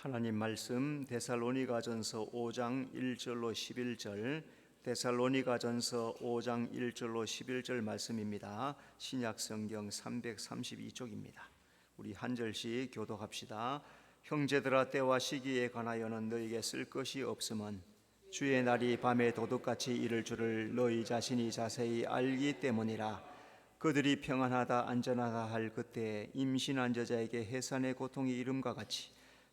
하나님 말씀 데살로니가전서 5장 1절로 11절, 데살로니가전서 5장 1절로 11절 말씀입니다. 신약성경 332쪽입니다. 우리 한 절씩 교독합시다. 형제들아, 때와 시기에 관하여는 너희에게 쓸 것이 없음은 주의 날이 밤에 도둑같이 이를 줄을 너희 자신이 자세히 알기 때문이라. 그들이 평안하다 안전하다 할 그때 임신한 여자에게 해산의 고통이 이름과 같이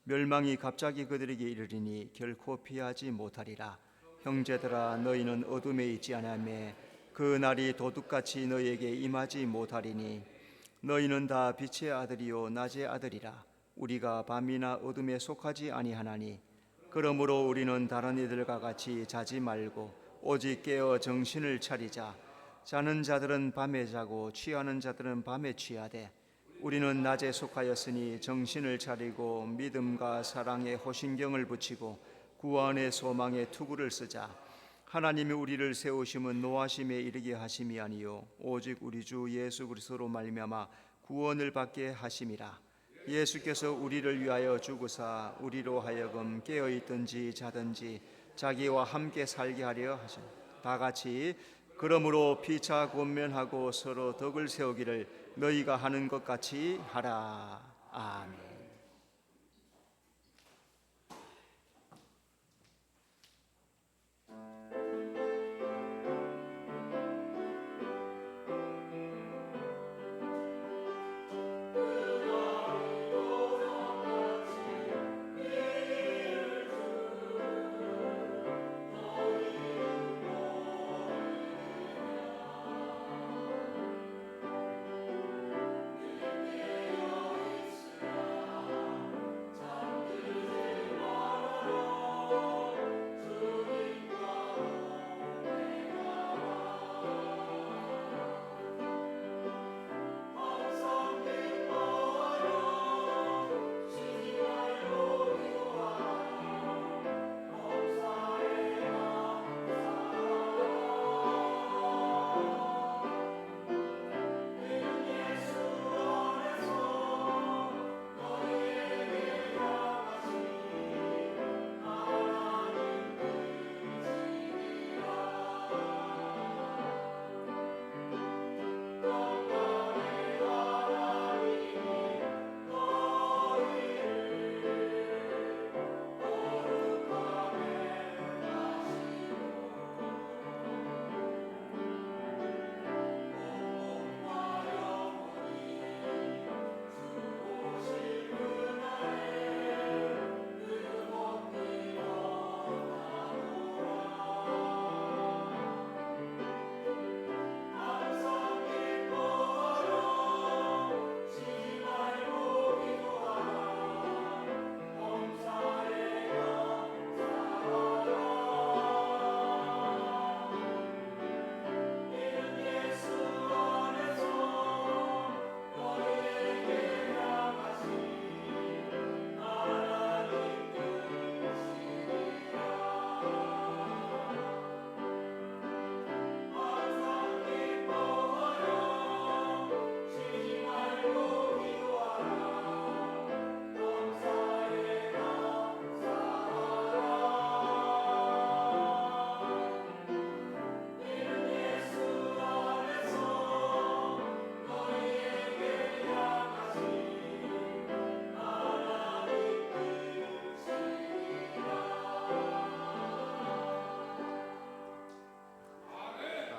멸망이 갑자기 그들에게 이르리니 결코 피하지 못하리라. 형제들아, 너희는 어둠에 있지 아니하며 그 날이 도둑같이 너희에게 임하지 못하리니 너희는 다 빛의 아들이요 낮의 아들이라. 우리가 밤이나 어둠에 속하지 아니하나니 그러므로 우리는 다른 이들과 같이 자지 말고 오직 깨어 정신을 차리자. 자는 자들은 밤에 자고 취하는 자들은 밤에 취하되 우리는 낮에 속하였으니 정신을 차리고 믿음과 사랑에 호신경을 붙이고 구원의 소망에 투구를 쓰자. 하나님이 우리를 세우심은 노하심에 이르게 하심이 아니요 오직 우리 주 예수 그리스도로 말미암아 구원을 받게 하심이라. 예수께서 우리를 위하여 죽으사 우리로 하여금 깨어있든지 자든지 자기와 함께 살게 하려 하신 다 같이 그러므로 피차 권면하고 서로 덕을 세우기를 너희가 하는 것 같이 하라. 아멘.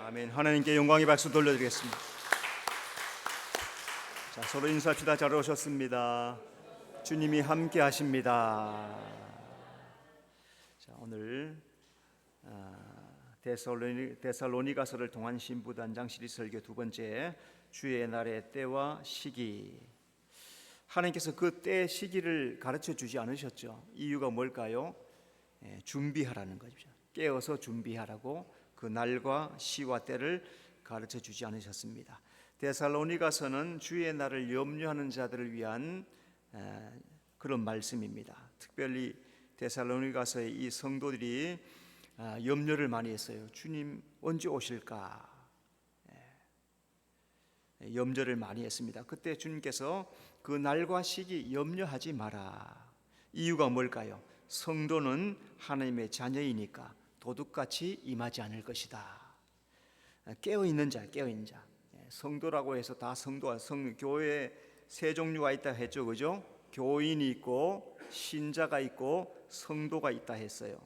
아멘. 하나님께 영광의 박수 돌려드리겠습니다. 자, 서로 인사합시다. 잘 오셨습니다. 주님이 함께 하십니다. 자, 오늘 데살로니가서를 통한 신부단장 시리즈 설교 두 번째, 주의 날의 때와 시기. 하나님께서 그 때 시기를 가르쳐 주지 않으셨죠. 이유가 뭘까요? 준비하라는 거죠. 깨어서 준비하라고 그 날과 시와 때를 가르쳐 주지 않으셨습니다. 데살로니가서는 주의 날을 염려하는 자들을 위한 그런 말씀입니다. 특별히 데살로니가서의 이 성도들이 염려를 많이 했어요. 주님 언제 오실까? 염려를 많이 했습니다. 그때 주님께서 그 날과 시기 염려하지 마라. 이유가 뭘까요? 성도는 하나님의 자녀이니까 도둑같이 임하지 않을 것이다. 깨어있는 자, 깨어있는 자. 성도라고 해서 다 성도와 교회 세 종류가 있다 했죠, 그죠? 교인이 있고 신자가 있고 성도가 있다 했어요.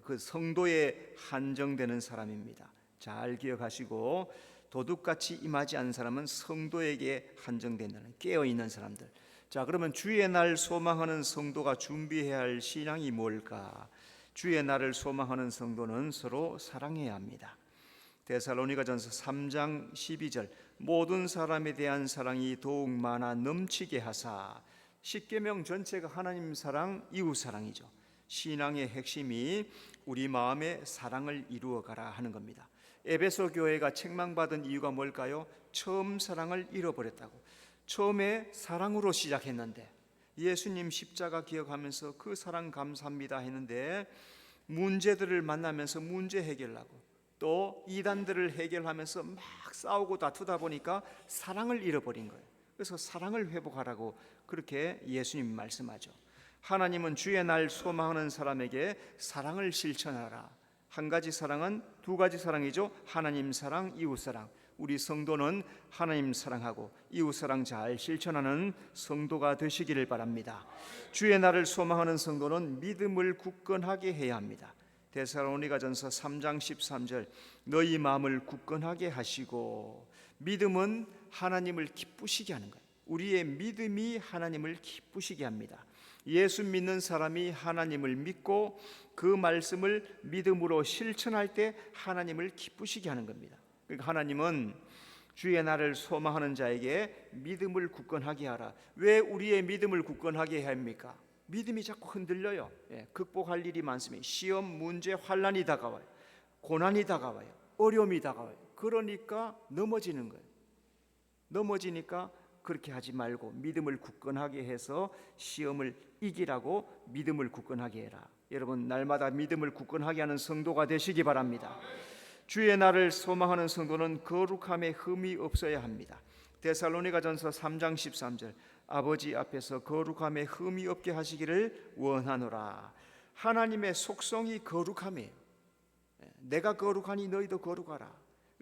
그 성도에 한정되는 사람입니다. 잘 기억하시고, 도둑같이 임하지 않는 사람은 성도에게 한정된다는, 깨어있는 사람들. 자, 그러면 주의 날 소망하는 성도가 준비해야 할 신앙이 뭘까? 주의 날을 소망하는 성도는 서로 사랑해야 합니다. 데살로니가전서 3장 12절, 모든 사람에 대한 사랑이 더욱 많아 넘치게 하사. 십계명 전체가 하나님 사랑, 이웃 사랑이죠. 신앙의 핵심이 우리 마음에 사랑을 이루어가라 하는 겁니다. 에베소 교회가 책망받은 이유가 뭘까요? 처음 사랑을 잃어버렸다고. 처음에 사랑으로 시작했는데 예수님 십자가 기억하면서 그 사랑 감사합니다 했는데, 문제들을 만나면서 문제 해결하고 또 이단들을 해결하면서 막 싸우고 다투다 보니까 사랑을 잃어버린 거예요. 그래서 사랑을 회복하라고 그렇게 예수님 말씀하죠. 하나님은 주의 날 소망하는 사람에게 사랑을 실천하라. 한 가지 사랑은 두 가지 사랑이죠. 하나님 사랑, 이웃 사랑. 우리 성도는 하나님 사랑하고 이웃 사랑 잘 실천하는 성도가 되시기를 바랍니다. 주의 날을 소망하는 성도는 믿음을 굳건하게 해야 합니다. 데살로니가전서 3장 13절, 너희 마음을 굳건하게 하시고. 믿음은 하나님을 기쁘시게 하는 거예요. 우리의 믿음이 하나님을 기쁘시게 합니다. 예수 믿는 사람이 하나님을 믿고 그 말씀을 믿음으로 실천할 때 하나님을 기쁘시게 하는 겁니다. 그러니까 하나님은 주의 날을 소망하는 자에게 믿음을 굳건하게 하라. 왜 우리의 믿음을 굳건하게 해야 합니까? 믿음이 자꾸 흔들려요. 극복할 일이 많습니다. 시험, 문제, 환난이 다가와요. 고난이 다가와요. 어려움이 다가와요. 그러니까 넘어지는 거예요. 넘어지니까 그렇게 하지 말고 믿음을 굳건하게 해서 시험을 이기라고 믿음을 굳건하게 해라. 여러분, 날마다 믿음을 굳건하게 하는 성도가 되시기 바랍니다. 주의 날을 소망하는 성도는 거룩함에 흠이 없어야 합니다. 데살로니가전서 3장 13절, 아버지 앞에서 거룩함에 흠이 없게 하시기를 원하노라. 하나님의 속성이 거룩함이에요. 내가 거룩하니 너희도 거룩하라.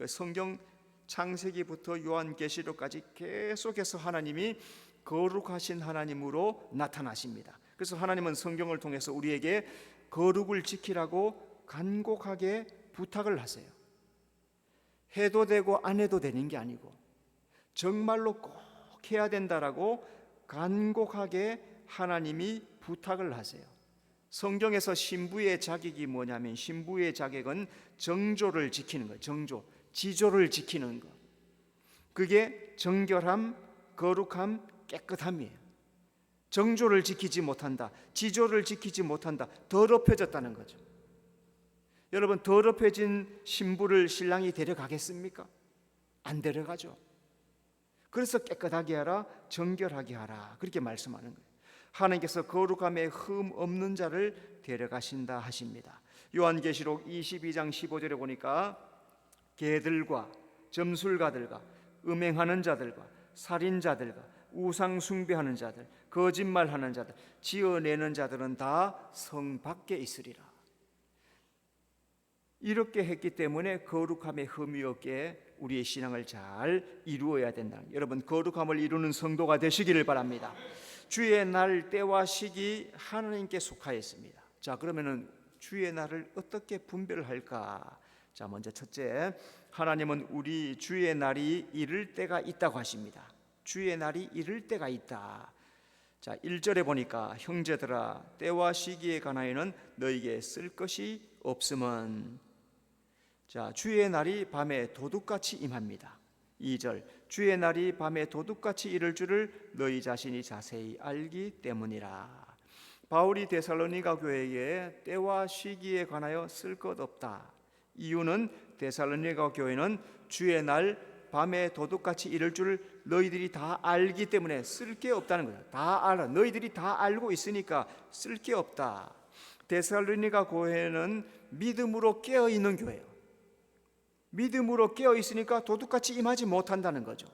성경 창세기부터 요한계시록까지 계속해서 하나님이 거룩하신 하나님으로 나타나십니다. 그래서 하나님은 성경을 통해서 우리에게 거룩을 지키라고 간곡하게 부탁을 하세요. 해도 되고 안 해도 되는 게 아니고 정말로 꼭 해야 된다라고 간곡하게 하나님이 부탁을 하세요. 성경에서 신부의 자격이 뭐냐면, 신부의 자격은 정조를 지키는 거예요. 정조, 지조를 지키는 것. 그게 정결함, 거룩함, 깨끗함이에요. 정조를 지키지 못한다, 지조를 지키지 못한다, 더럽혀졌다는 거죠. 여러분, 더럽혀진 신부를 신랑이 데려가겠습니까? 안 데려가죠. 그래서 깨끗하게 하라, 정결하게 하라, 그렇게 말씀하는 거예요. 하나님께서 거룩함에 흠 없는 자를 데려가신다 하십니다. 요한계시록 22장 15절에 보니까 개들과 점술가들과 음행하는 자들과 살인자들과 우상 숭배하는 자들, 거짓말하는 자들, 지어내는 자들은 다 성 밖에 있으리라. 이렇게 했기 때문에 거룩함에 흠이 없게 우리의 신앙을 잘 이루어야 된다. 여러분, 거룩함을 이루는 성도가 되시기를 바랍니다. 주의 날, 때와 시기 하나님께 속하였습니다. 자, 그러면은 주의 날을 어떻게 분별할까? 자, 먼저 첫째, 하나님은 우리 주의 날이 이를 때가 있다고 하십니다. 주의 날이 이를 때가 있다. 자, 1절에 보니까 형제들아, 때와 시기에 관하여는 너에게 쓸 것이 없음은. 자, 주의 날이 밤에 도둑같이 임합니다. 2절, 주의 날이 밤에 도둑같이 이를 줄을 너희 자신이 자세히 알기 때문이라. 바울이 데살로니가 교회에 때와 시기에 관하여 쓸 것 없다. 이유는 데살로니가 교회는 주의 날 밤에 도둑같이 이를 줄 너희들이 다 알기 때문에 쓸 게 없다는 거예요. 다 알아. 너희들이 다 알고 있으니까 쓸 게 없다. 데살로니가 교회는 믿음으로 깨어 있는 교회예요. 믿음으로 깨어 있으니까 도둑같이 임하지 못한다는 거죠.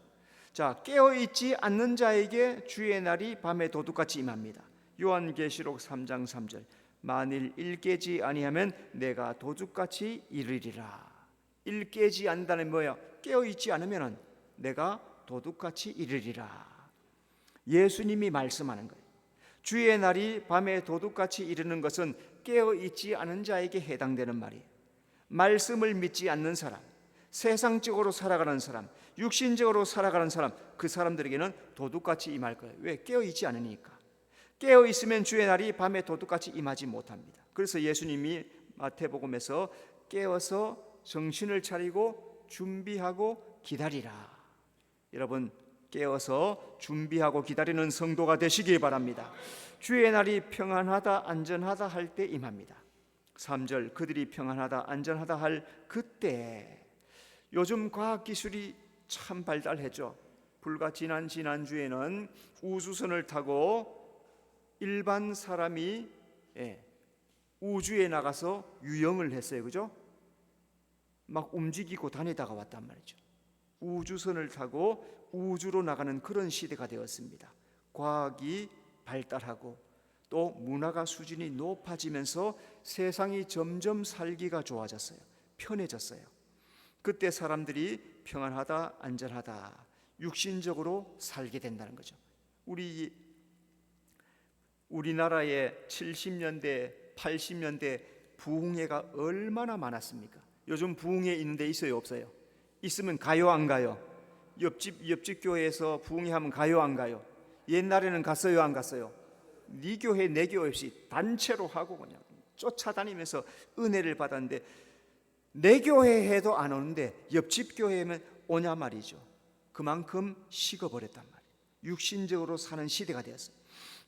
자, 깨어 있지 않는 자에게 주의 날이 밤에 도둑같이 임합니다. 요한계시록 3장 3절 만일 일깨지 아니하면 내가 도둑같이 이르리라. 일깨지 않는다는 뭐야? 깨어있지 않으면 내가 도둑같이 이르리라. 예수님이 말씀하는 거예요. 주의 날이 밤에 도둑같이 이르는 것은 깨어있지 않은 자에게 해당되는 말이에요. 말씀을 믿지 않는 사람, 세상적으로 살아가는 사람, 육신적으로 살아가는 사람, 그 사람들에게는 도둑같이 임할 거예요. 왜? 깨어있지 않으니까. 깨어있으면 주의 날이 밤에 도둑같이 임하지 못합니다. 그래서 예수님이 마태복음에서 깨어서 정신을 차리고 준비하고 기다리라. 여러분, 깨어서 준비하고 기다리는 성도가 되시기 바랍니다. 주의 날이 평안하다 안전하다 할 때 임합니다. 3절 그들이 평안하다 안전하다 할 그때. 요즘 과학기술이 참 발달했죠. 불과 지난주에는 우주선을 타고 일반 사람이 우주에 나가서 유영을 했어요. 그죠? 막 움직이고 다니다가 왔단 말이죠. 우주선을 타고 우주로 나가는 그런 시대가 되었습니다. 과학이 발달하고 또 문화가 수준이 높아지면서 세상이 점점 살기가 좋아졌어요. 편해졌어요. 그때 사람들이 평안하다 안전하다 육신적으로 살게 된다는 거죠. 우리나라의 70년대 80년대 부흥회가 얼마나 많았습니까? 요즘 부흥회 있는 데 있어요 없어요? 있으면 가요 안 가요? 옆집 교회에서 부흥회 하면 가요 안 가요? 옛날에는 갔어요 안 갔어요? 네 교회 내 교회 없이 단체로 하고 그냥 쫓아다니면서 은혜를 받았는데 내 교회 해도 안 오는데 옆집 교회면 오냐 말이죠. 그만큼 식어버렸단 말이에요. 육신적으로 사는 시대가 되었어요.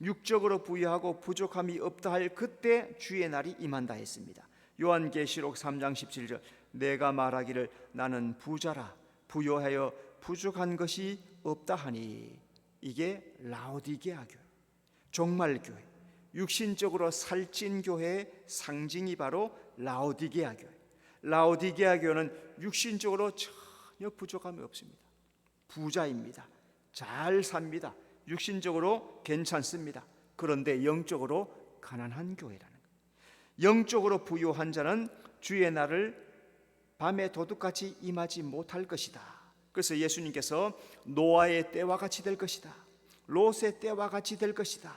육적으로 부유하고 부족함이 없다 할 그때 주의 날이 임한다 했습니다. 요한계시록 3장 17절 내가 말하기를 나는 부자라 부요하여 부족한 것이 없다 하니. 이게 라오디게아 교회, 종말 교회, 육신적으로 살찐 교회의 상징이 바로 라오디게아 교회. 라오디게아 교회는 육신적으로 전혀 부족함이 없습니다. 부자입니다. 잘 삽니다. 육신적으로 괜찮습니다. 그런데 영적으로 가난한 교회라는 거예요. 영적으로 부유한 자는 주의 날을 밤에 도둑같이 임하지 못할 것이다. 그래서 예수님께서 노아의 때와 같이 될 것이다. 롯의 때와 같이 될 것이다.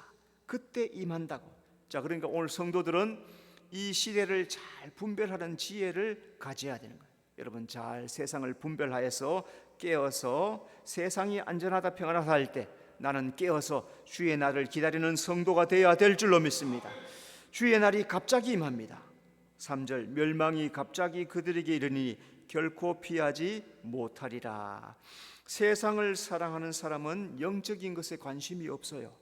그때 임한다고. 자, 그러니까 오늘 성도들은 이 시대를 잘 분별하는 지혜를 가져야 되는 거예요. 여러분 잘 세상을 분별하여서 깨어서 세상이 안전하다 평안하다 할 때 나는 깨어서 주의 날을 기다리는 성도가 되어야 될 줄로 믿습니다. 주의 날이 갑자기 임합니다. 3절 멸망이 갑자기 그들에게 이르니 결코 피하지 못하리라. 세상을 사랑하는 사람은 영적인 것에 관심이 없어요.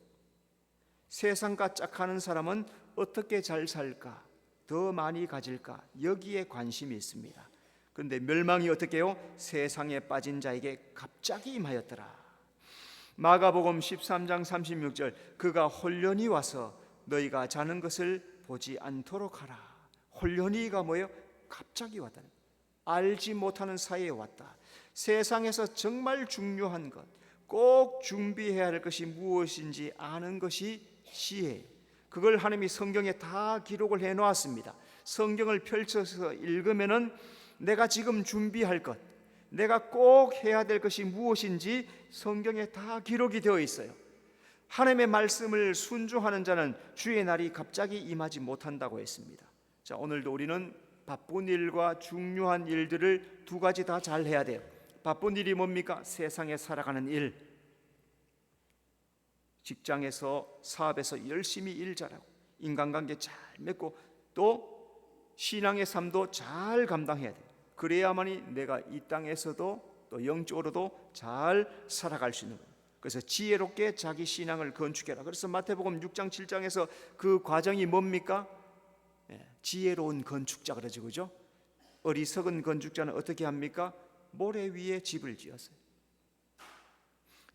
세상과 짝하는 사람은 어떻게 잘 살까, 더 많이 가질까, 여기에 관심이 있습니다. 그런데 멸망이 어떻게 해요? 세상에 빠진 자에게 갑자기 임하였더라. 마가복음 13장 36절 그가 홀련히 와서 너희가 자는 것을 보지 않도록 하라. 홀련히가 뭐예요? 갑자기 왔다. 알지 못하는 사이에 왔다. 세상에서 정말 중요한 것, 꼭 준비해야 할 것이 무엇인지 아는 것이 지혜예요. 그걸 하나님이 성경에 다 기록을 해놓았습니다. 성경을 펼쳐서 읽으면은 내가 지금 준비할 것, 내가 꼭 해야 될 것이 무엇인지 성경에 다 기록이 되어 있어요. 하나님의 말씀을 순종하는 자는 주의 날이 갑자기 임하지 못한다고 했습니다. 자, 오늘도 우리는 바쁜 일과 중요한 일들을 두 가지 다 잘 해야 돼요. 바쁜 일이 뭡니까? 세상에 살아가는 일, 직장에서 사업에서 열심히 일 잘하고 인간관계 잘 맺고 또 신앙의 삶도 잘 감당해야 돼요. 그래야만이 내가 이 땅에서도 또 영적으로도 잘 살아갈 수 있는 거예요. 그래서 지혜롭게 자기 신앙을 건축해라. 그래서 마태복음 6장 7장에서 그 과정이 뭡니까? 지혜로운 건축자 그러죠, 그죠? 어리석은 건축자는 어떻게 합니까? 모래 위에 집을 지었어요.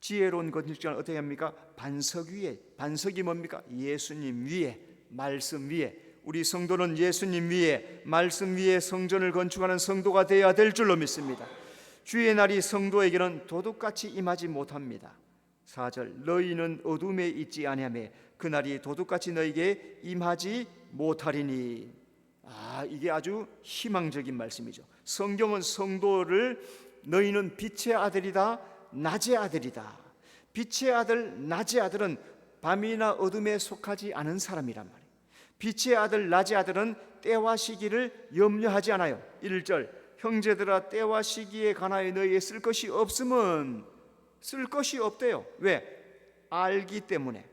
지혜로운 건축자는 어떻게 합니까? 반석 위에. 반석이 뭡니까? 예수님 위에, 말씀 위에. 우리 성도는 예수님 위에, 말씀 위에 성전을 건축하는 성도가 되어야 될 줄로 믿습니다. 주의 날이 성도에게는 도둑같이 임하지 못합니다. 4절 너희는 어둠에 있지 아니하며 그날이 도둑같이 너희에게 임하지 못하리니. 이게 아주 희망적인 말씀이죠. 성경은 성도를 너희는 빛의 아들이다, 낮의 아들이다. 빛의 아들, 낮의 아들은 밤이나 어둠에 속하지 않은 사람이란 말이에요. 빛의 아들, 낮의 아들은 때와 시기를 염려하지 않아요. 1절 형제들아 때와 시기에 관하여 너희에 쓸 것이 없음은 쓸 것이 없대요. 왜? 알기 때문에.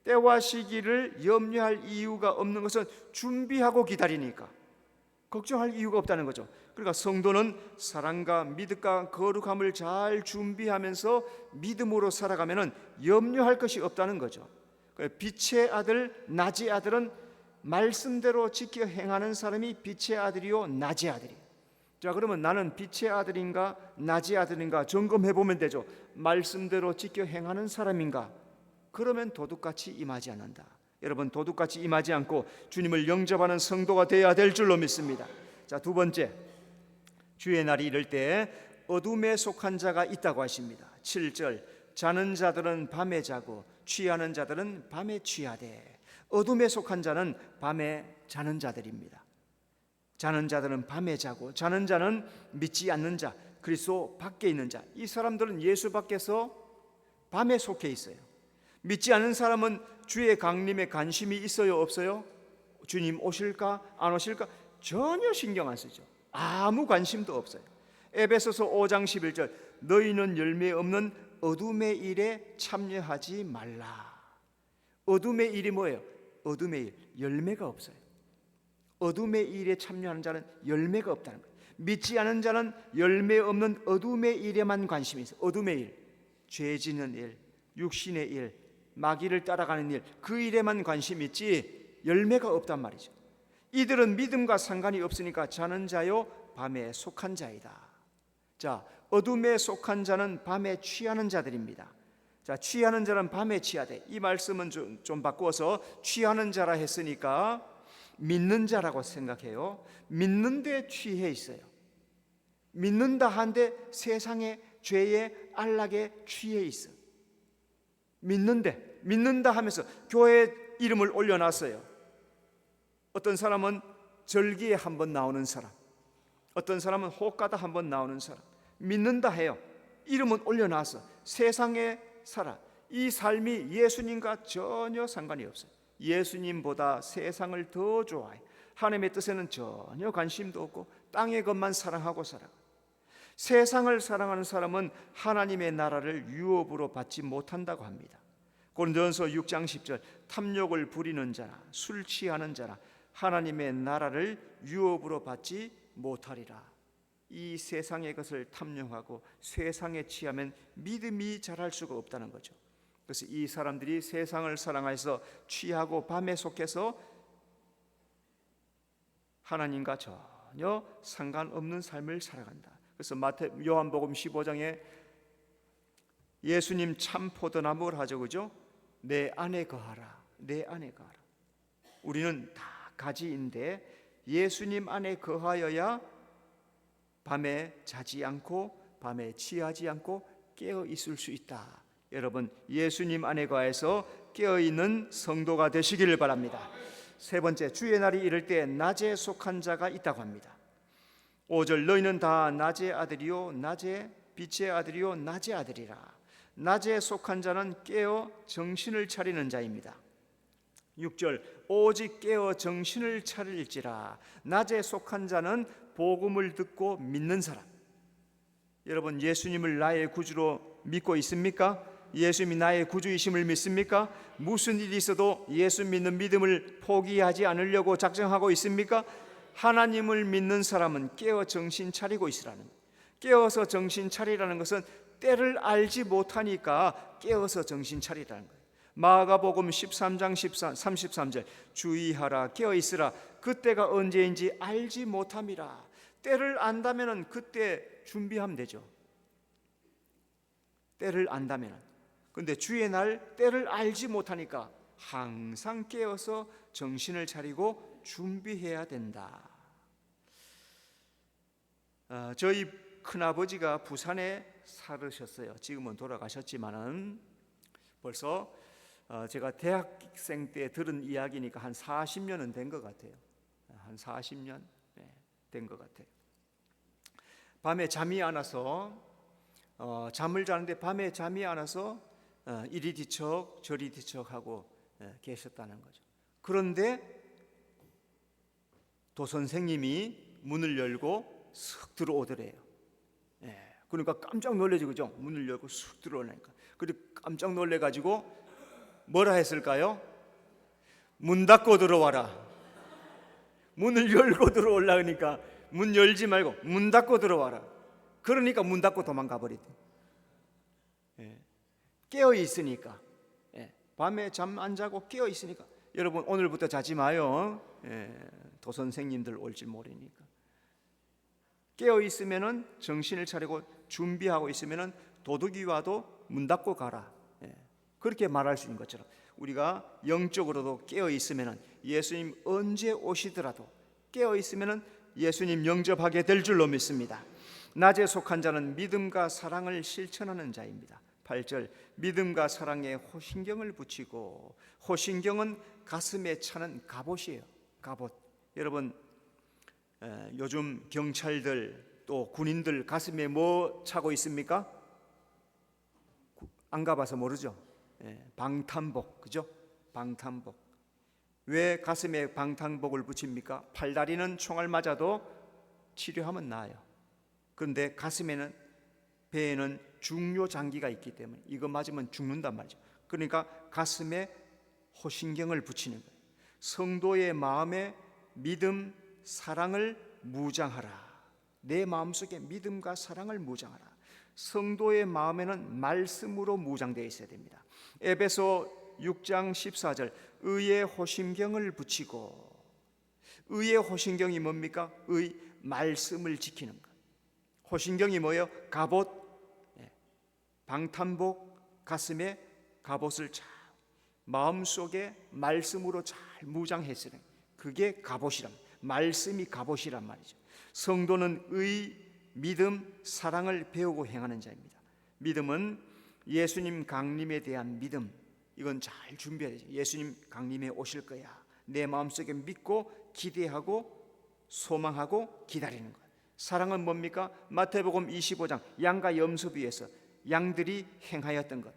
때와 시기를 염려할 이유가 없는 것은 준비하고 기다리니까 걱정할 이유가 없다는 거죠. 그러니까 성도는 사랑과 믿음과 거룩함을 잘 준비하면서 믿음으로 살아가면 염려할 것이 없다는 거죠. 빛의 아들, 낮의 아들은 말씀대로 지켜 행하는 사람이 빛의 아들이요 낮의 아들이에요. 자, 그러면 나는 빛의 아들인가 낮의 아들인가 점검해 보면 되죠. 말씀대로 지켜 행하는 사람인가? 그러면 도둑같이 임하지 않는다. 여러분, 도둑같이 임하지 않고 주님을 영접하는 성도가 되어야 될 줄로 믿습니다. 자, 두 번째, 주의 날이 이를 때 어둠에 속한 자가 있다고 하십니다. 7절 자는 자들은 밤에 자고 취하는 자들은 밤에 취하되. 어둠에 속한 자는 밤에 자는 자들입니다. 자는 자들은 밤에 자고, 자는 자는 믿지 않는 자, 그리스도 밖에 있는 자. 이 사람들은 예수 밖에서 밤에 속해 있어요. 믿지 않는 사람은 주의 강림에 관심이 있어요, 없어요? 주님 오실까 안 오실까 전혀 신경 안 쓰죠. 아무 관심도 없어요. 에베소서 5장 11절 너희는 열매 없는 어둠의 일에 참여하지 말라. 어둠의 일이 뭐예요? 어둠의 일, 열매가 없어요. 어둠의 일에 참여하는 자는 열매가 없다는 거예요. 믿지 않은 자는 열매 없는 어둠의 일에만 관심이 있어요. 어둠의 일, 죄 짓는 일, 육신의 일, 마귀를 따라가는 일, 그 일에만 관심이 있지 열매가 없단 말이죠. 이들은 믿음과 상관이 없으니까 자는 자요 밤에 속한 자이다. 자, 어둠에 속한 자는 밤에 취하는 자들입니다. 자, 취하는 자는 밤에 취하되. 이 말씀은 좀 바꾸어서 취하는 자라 했으니까 믿는 자라고 생각해요. 믿는데 취해 있어요. 믿는다 한데 세상의 죄의 안락에 취해 있어. 믿는다 하면서 교회 이름을 올려놨어요. 어떤 사람은 절기에 한번 나오는 사람, 어떤 사람은 호가다 한번 나오는 사람. 믿는다 해요. 이름은 올려놨어. 세상에 살아. 이 삶이 예수님과 전혀 상관이 없어요. 예수님보다 세상을 더 좋아해. 하나님의 뜻에는 전혀 관심도 없고 땅의 것만 사랑하고 살아. 세상을 사랑하는 사람은 하나님의 나라를 유업으로 받지 못한다고 합니다. 고린도전서 6장 10절 탐욕을 부리는 자나 술 취하는 자나 하나님의 나라를 유업으로 받지 못하리라. 이 세상의 것을 탐욕하고 세상에 취하면 믿음이 자랄 수가 없다는 거죠. 그래서 이 사람들이 세상을 사랑해서 취하고 밤에 속해서 하나님과 전혀 상관없는 삶을 살아간다. 그래서 요한복음 15장에 예수님 참 포도나무를 하죠, 그죠? 내 안에 거하라, 내 안에 거하라. 우리는 다 가지인데 예수님 안에 거하여야 밤에 자지 않고 밤에 취하지 않고 깨어 있을 수 있다. 여러분, 예수님 안에 거해서 깨어 있는 성도가 되시기를 바랍니다. 세 번째, 주의 날이 이를 때 낮에 속한 자가 있다고 합니다. 5절 너희는 다 낮의 아들이요 낮의 빛의 아들이요 낮의 아들이라. 낮에 속한 자는 깨어 정신을 차리는 자입니다. 6절 오직 깨어 정신을 차릴지라. 낮에 속한 자는 복음을 듣고 믿는 사람. 여러분, 예수님을 나의 구주로 믿고 있습니까? 예수님이 나의 구주이심을 믿습니까? 무슨 일이 있어도 예수 믿는 믿음을 포기하지 않으려고 작정하고 있습니까? 하나님을 믿는 사람은 깨어 정신 차리고 있으라는 거예요. 깨어서 정신 차리라는 것은 때를 알지 못하니까 깨어서 정신 차리라는 거예요. 마가복음 13장 33절 주의하라 깨어 있으라 그때가 언제인지 알지 못함이라. 때를 안다면 그때 준비하면 되죠. 때를 안다면. 그런데 주의 날 때를 알지 못하니까 항상 깨어서 정신을 차리고 준비해야 된다. 저희 큰아버지가 부산에 살으셨어요. 지금은 돌아가셨지만은 벌써 제가 대학생 때 들은 이야기니까 한 40년은 된 것 같아요. 한 40년 된 것 같아요. 밤에 잠이 안 와서 잠을 자는데 밤에 잠이 안 와서 이리 뒤척 저리 뒤척하고 계셨다는 거죠. 그런데 도선생님이 문을 열고 슥 들어오더래요. 그러니까 깜짝 놀라지, 그죠? 문을 열고 쑥 들어오니까. 그리고 깜짝 놀래가지고 뭐라 했을까요? 문 닫고 들어와라. 문을 열고 들어오려니까 문 열지 말고 문 닫고 들어와라. 그러니까 문 닫고 도망가 버리대. 깨어 있으니까. 밤에 잠 안 자고 깨어 있으니까. 여러분 오늘부터 자지 마요. 도선생님들 올지 모르니까. 깨어 있으면은 정신을 차리고 준비하고 있으면은 도둑이 와도 문 닫고 가라. 그렇게 말할 수 있는 것처럼 우리가 영적으로도 깨어 있으면은 예수님 언제 오시더라도 깨어 있으면은 예수님 영접하게 될 줄로 믿습니다. 낮에 속한 자는 믿음과 사랑을 실천하는 자입니다. 8절, 믿음과 사랑에 호신경을 붙이고, 호신경은 가슴에 차는 갑옷이에요. 갑옷. 여러분 요즘 경찰들 또 군인들 가슴에 뭐 차고 있습니까? 안 가봐서 모르죠. 방탄복, 그죠? 방탄복. 왜 가슴에 방탄복을 붙입니까? 팔다리는 총알 맞아도 치료하면 나아요. 그런데 가슴에는, 배에는 중요 장기가 있기 때문에 이거 맞으면 죽는단 말이죠. 그러니까 가슴에 호신경을 붙이는 거예요. 성도의 마음에 믿음, 사랑을 무장하라. 내 마음속에 믿음과 사랑을 무장하라. 성도의 마음에는 말씀으로 무장되어 있어야 됩니다. 에베소 6장 14절, 의의 호신경을 붙이고. 의의 호신경이 뭡니까? 의, 말씀을 지키는 것. 호신경이 뭐예요? 갑옷, 방탄복, 가슴에 갑옷을 잘 마음속에 말씀으로 잘 무장했으니 그게 갑옷이란, 말씀이 갑옷이란 말이죠. 성도는 의, 믿음, 사랑을 배우고 행하는 자입니다. 믿음은 예수님 강림에 대한 믿음, 이건 잘 준비해야 되죠. 예수님 강림에 오실 거야. 내 마음속에 믿고 기대하고 소망하고 기다리는 것. 사랑은 뭡니까? 마태복음 25장 양과 염소 위에서 양들이 행하였던 것.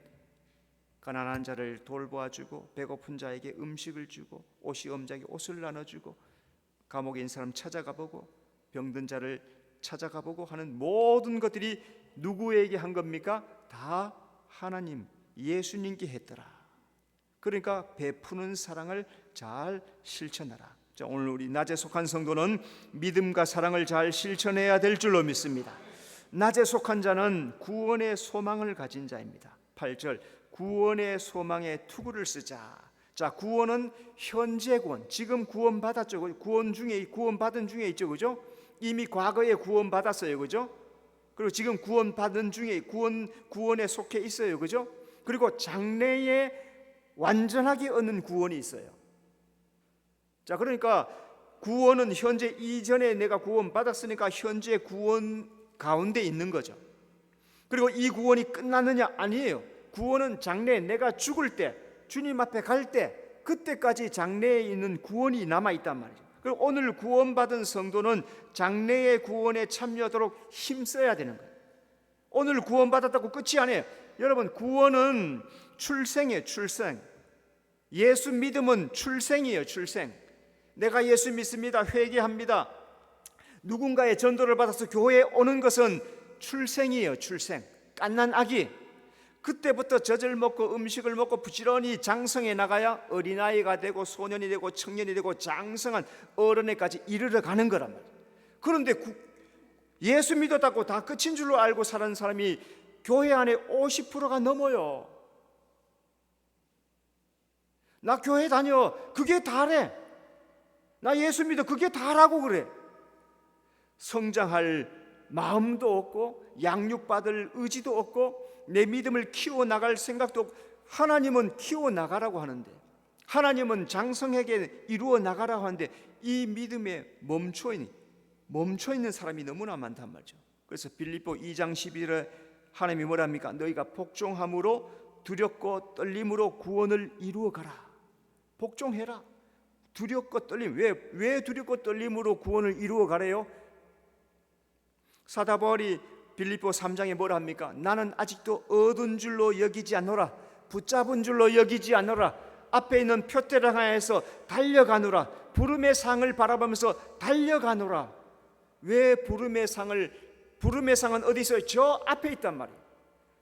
가난한 자를 돌보아주고, 배고픈 자에게 음식을 주고, 옷이 없는 자에게 옷을 나눠주고, 감옥에 있는 사람 찾아가보고, 병든 자를 찾아가보고 하는 모든 것들이 누구에게 한 겁니까? 다 하나님, 예수님께 했더라. 그러니까 베푸는 사랑을 잘 실천하라. 자, 오늘 우리 낮에 속한 성도는 믿음과 사랑을 잘 실천해야 될 줄로 믿습니다. 낮에 속한 자는 구원의 소망을 가진 자입니다. 8절, 구원의 소망에 투구를 쓰자. 자, 구원은 현재 구원, 지금 구원 받았죠. 구원 중에, 구원 받은 중에 있죠, 그죠? 이미 과거에 구원 받았어요, 그죠? 그리고 지금 구원 받은 중에 구원에 속해 있어요, 그죠? 그리고 장래에 완전하게 얻는 구원이 있어요. 자, 그러니까 구원은 현재 이전에 내가 구원 받았으니까 현재 구원 가운데 있는 거죠. 그리고 이 구원이 끝났느냐? 아니에요. 구원은 장래에 내가 죽을 때, 주님 앞에 갈 때, 그때까지 장래에 있는 구원이 남아있단 말이죠. 그리고 오늘 구원받은 성도는 장래의 구원에 참여하도록 힘써야 되는 거예요. 오늘 구원받았다고 끝이 아니에요. 여러분, 구원은 출생이에요. 출생. 예수 믿음은 출생이에요. 출생. 내가 예수 믿습니다, 회개합니다, 누군가의 전도를 받아서 교회에 오는 것은 출생이에요. 출생. 갓난 아기, 그때부터 젖을 먹고 음식을 먹고 부지런히 장성해 나가야 어린아이가 되고 소년이 되고 청년이 되고 장성한 어른에까지 이르러 가는 거란 말이에요. 그런데 예수 믿었다고 다 끝인 줄로 알고 사는 사람이 교회 안에 50%가 넘어요. 나 교회 다녀, 그게 다래. 나 예수 믿어, 그게 다라고 그래. 성장할 마음도 없고 양육받을 의지도 없고 내 믿음을 키워나갈 생각도 없고, 하나님은 키워나가라고 하는데, 하나님은 장성하게 이루어 나가라고 하는데 이 믿음에 멈춰있는 사람이 너무나 많단 말이죠. 그래서 빌립보 2장 11절에 하나님이 뭐랍니까? 너희가 복종함으로 두렵고 떨림으로 구원을 이루어 가라. 복종해라. 두렵고 떨림. 왜 두렵고 떨림으로 구원을 이루어 가래요? 사도 바울이 빌립보 3장에 뭐라 합니까? 나는 아직도 얻은 줄로 여기지 않노라. 붙잡은 줄로 여기지 않노라. 앞에 있는 표대를 향해서 달려가노라. 부름의 상을 바라보면서 달려가노라. 왜 부름의 상은 어디 있어요? 저 앞에 있단 말이에요.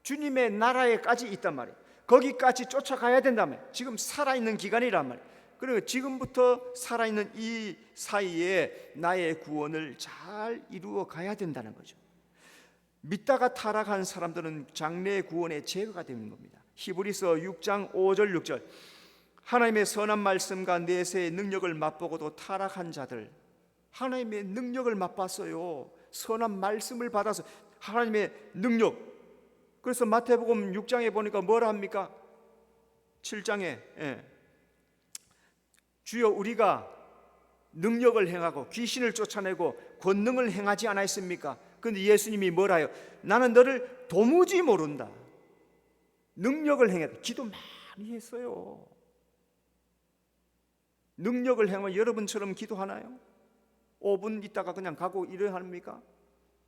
주님의 나라에까지 있단 말이에요. 거기까지 쫓아가야 된단 말이에요. 지금 살아있는 기간이란 말이에요. 그리고 지금부터 살아있는 이 사이에 나의 구원을 잘 이루어 가야 된다는 거죠. 믿다가 타락한 사람들은 장래의 구원의 제거가 되는 겁니다. 히브리서 6장 5절 6절 하나님의 선한 말씀과 내세의 능력을 맛보고도 타락한 자들, 하나님의 능력을 맛봤어요. 선한 말씀을 받아서 하나님의 능력. 그래서 마태복음 6장에 보니까 뭐라 합니까? 7장에 주여 우리가 능력을 행하고 귀신을 쫓아내고 권능을 행하지 않았습니까? 그런데 예수님이 뭐라 해요? 나는 너를 도무지 모른다. 능력을 행했다. 기도 많이 했어요. 능력을 행하면 여러분처럼 기도하나요? 5분 있다가 그냥 가고 이래야 합니까?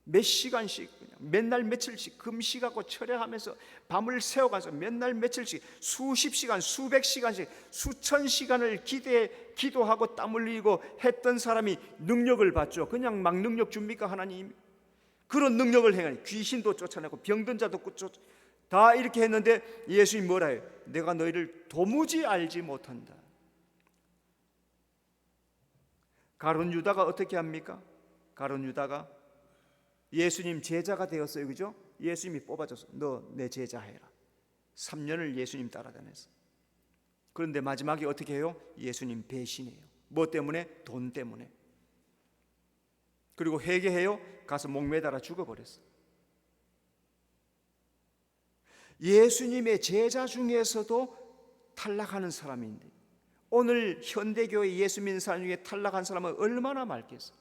몇 시간씩 그냥 맨날 며칠씩 금식하고 철야하면서 밤을 새워가서 맨날 며칠씩 수십 시간 수백 시간씩 수천 시간을 기도하고 땀 흘리고 했던 사람이 능력을 받죠. 그냥 막 능력 줍니까 하나님? 그런 능력을 행하니 귀신도 쫓아내고 병든 자도 다 이렇게 했는데 예수님이 뭐라 해요? 내가 너희를 도무지 알지 못한다. 가룟 유다가 어떻게 합니까? 가룟 유다가 예수님 제자가 되었어요. 그죠? 예수님이 뽑아줘서 너 내 제자 해라. 3년을 예수님 따라다녔어. 그런데 마지막에 어떻게 해요? 예수님 배신해요. 뭐 때문에? 돈 때문에. 그리고 회개해요. 가서 목 매달아 죽어버렸어. 예수님의 제자 중에서도 탈락하는 사람인데 오늘 현대교회 예수 믿는 사람 중에 탈락한 사람은 얼마나 많겠어.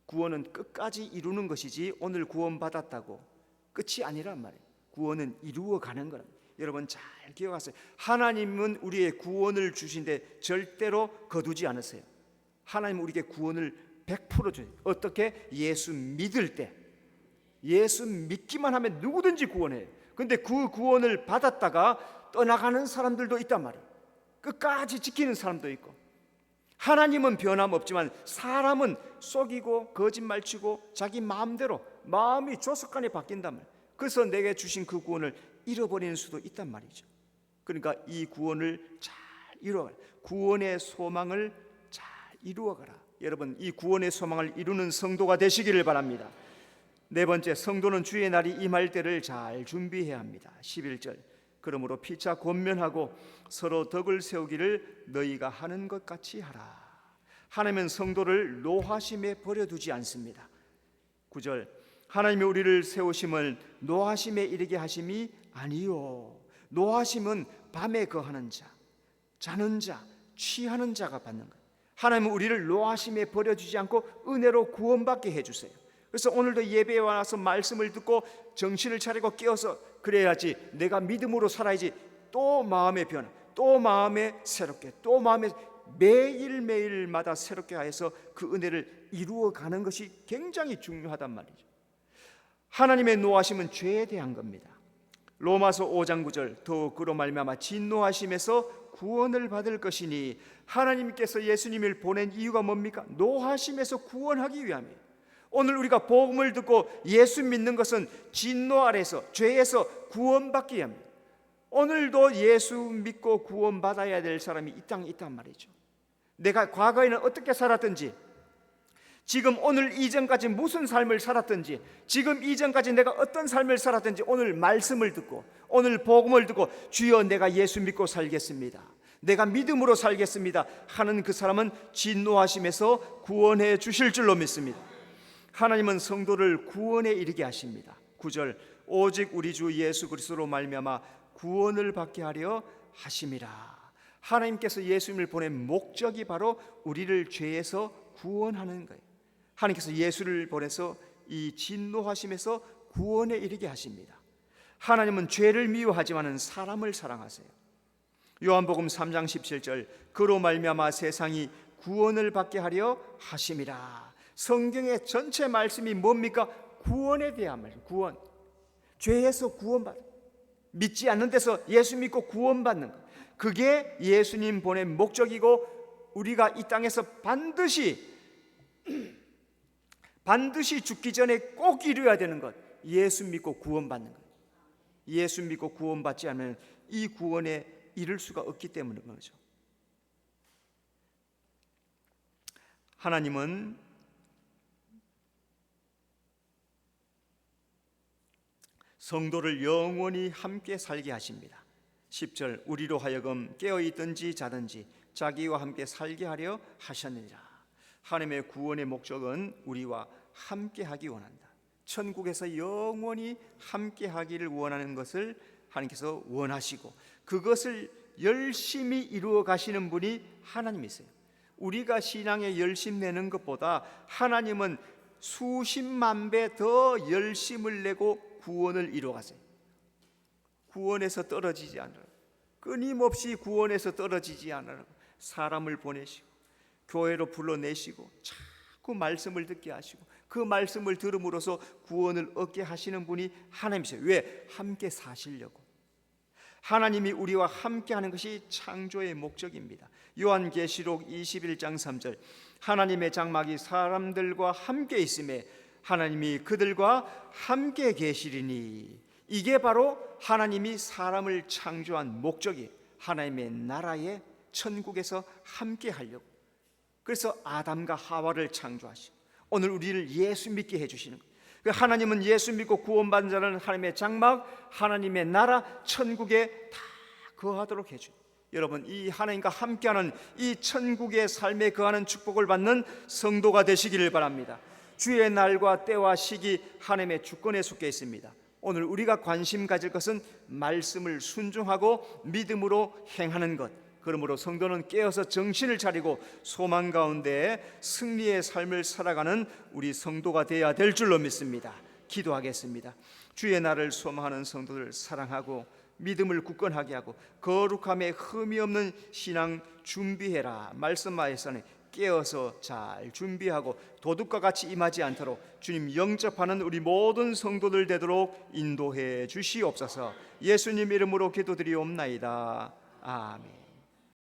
구원은 끝까지 이루는 것이지 오늘 구원받았다고 끝이 아니란 말이에요. 구원은 이루어가는 거랍니다. 여러분 잘 기억하세요. 하나님은 우리의 구원을 주신데 절대로 거두지 않으세요. 하나님은 우리에게 구원을 100% 주세요. 어떻게? 예수 믿을 때. 예수 믿기만 하면 누구든지 구원해요. 그런데 그 구원을 받았다가 떠나가는 사람들도 있단 말이에요. 끝까지 지키는 사람도 있고. 하나님은 변함없지만 사람은 속이고 거짓말치고 자기 마음대로 마음이 조속간에 바뀐단 말이에요. 그래서 내게 주신 그 구원을 잃어버리는 수도 있단 말이죠. 그러니까 이 구원을 잘 이루어가라. 구원의 소망을 잘 이루어가라. 여러분 이 구원의 소망을 이루는 성도가 되시기를 바랍니다. 네 번째, 성도는 주의 날이 임할 때를 잘 준비해야 합니다. 11절 그러므로 피차 권면하고 서로 덕을 세우기를 너희가 하는 것 같이 하라. 하나님은 성도를 노하심에 버려두지 않습니다. 9절 하나님이 우리를 세우심을 노하심에 이르게 하심이 아니요. 노하심은 밤에 거하는 자, 자는 자, 취하는 자가 받는 거예요. 하나님은 우리를 노하심에 버려두지 않고 은혜로 구원받게 해주세요. 그래서 오늘도 예배에 와서 말씀을 듣고 정신을 차리고 깨어서 그래야지 내가 믿음으로 살아야지. 또 마음의 변화, 또 마음에 새롭게, 또 마음에 매일매일마다 새롭게 하여서 그 은혜를 이루어가는 것이 굉장히 중요하단 말이죠. 하나님의 노하심은 죄에 대한 겁니다. 로마서 5장 9절 더욱 그로 말미암아 진노하심에서 구원을 받을 것이니 하나님께서 예수님을 보낸 이유가 뭡니까? 노하심에서 구원하기 위함이에요. 오늘 우리가 복음을 듣고 예수 믿는 것은 진노 아래서 죄에서 구원받기 위함입니다. 오늘도 예수 믿고 구원받아야 될 사람이 이 땅에 있단 말이죠. 내가 과거에는 어떻게 살았든지, 지금 오늘 이전까지 무슨 삶을 살았든지, 지금 이전까지 내가 어떤 삶을 살았든지 오늘 말씀을 듣고 오늘 복음을 듣고 주여 내가 예수 믿고 살겠습니다, 내가 믿음으로 살겠습니다 하는 그 사람은 진노하심에서 구원해 주실 줄로 믿습니다. 하나님은 성도를 구원에 이르게 하십니다. 9절 오직 우리 주 예수 그리스도로 말미암아 구원을 받게 하려 하심이라. 하나님께서 예수님을 보낸 목적이 바로 우리를 죄에서 구원하는 거예요. 하나님께서 예수를 보내서 이 진노하심에서 구원에 이르게 하십니다. 하나님은 죄를 미워하지만은 사람을 사랑하세요. 요한복음 3장 17절 그로 말미암아 세상이 구원을 받게 하려 하심이라. 성경의 전체 말씀이 뭡니까? 구원에 대한 말이에요. 구원. 죄에서 구원받는, 믿지 않는 데서 예수 믿고 구원받는 것, 그게 예수님 보낸 목적이고 우리가 이 땅에서 반드시 죽기 전에 꼭 이루어야 되는 것, 예수 믿고 구원받는 것. 예수 믿고 구원받지 않으면 이 구원에 이를 수가 없기 때문인 거죠. 하나님은 성도를 영원히 함께 살게 하십니다. 10절 우리로 하여금 깨어있든지 자든지 자기와 함께 살게 하려 하셨느니라. 하나님의 구원의 목적은 우리와 함께 하기 원한다. 천국에서 영원히 함께 하기를 원하는 것을 하나님께서 원하시고 그것을 열심히 이루어 가시는 분이 하나님이세요. 우리가 신앙에 열심 내는 것보다 하나님은 수십만 배 더 열심을 내고 구원을 이루어 가세요. 구원에서 떨어지지 않으라고, 끊임없이 구원에서 떨어지지 않으라고 사람을 보내시고 교회로 불러내시고 자꾸 말씀을 듣게 하시고 그 말씀을 들음으로써 구원을 얻게 하시는 분이 하나님이세요. 왜? 함께 사시려고. 하나님이 우리와 함께 하는 것이 창조의 목적입니다. 요한계시록 21장 3절 하나님의 장막이 사람들과 함께 있음에 하나님이 그들과 함께 계시리니. 이게 바로 하나님이 사람을 창조한 목적이에요. 하나님의 나라에 천국에서 함께 하려고. 그래서 아담과 하와를 창조하시고 오늘 우리를 예수 믿게 해주시는 거예요. 하나님은 예수 믿고 구원받은 자는 하나님의 장막, 하나님의 나라, 천국에 다 거하도록 해줘요. 여러분, 이 하나님과 함께하는 이 천국의 삶에 거하는 축복을 받는 성도가 되시기를 바랍니다. 주의 날과 때와 시기 하나님의 주권에 속해 있습니다. 오늘 우리가 관심 가질 것은 말씀을 순종하고 믿음으로 행하는 것. 그러므로 성도는 깨어서 정신을 차리고 소망 가운데 승리의 삶을 살아가는 우리 성도가 되어야 될 줄로 믿습니다. 기도하겠습니다. 주의 날을 소망하는 성도들 사랑하고 믿음을 굳건하게 하고 거룩함에 흠이 없는 신앙 준비해라 말씀하였으니 깨어서 잘 준비하고 도둑과 같이 임하지 않도록 주님 영접하는 우리 모든 성도들 되도록 인도해 주시옵소서. 예수님 이름으로 기도드리옵나이다. 아멘.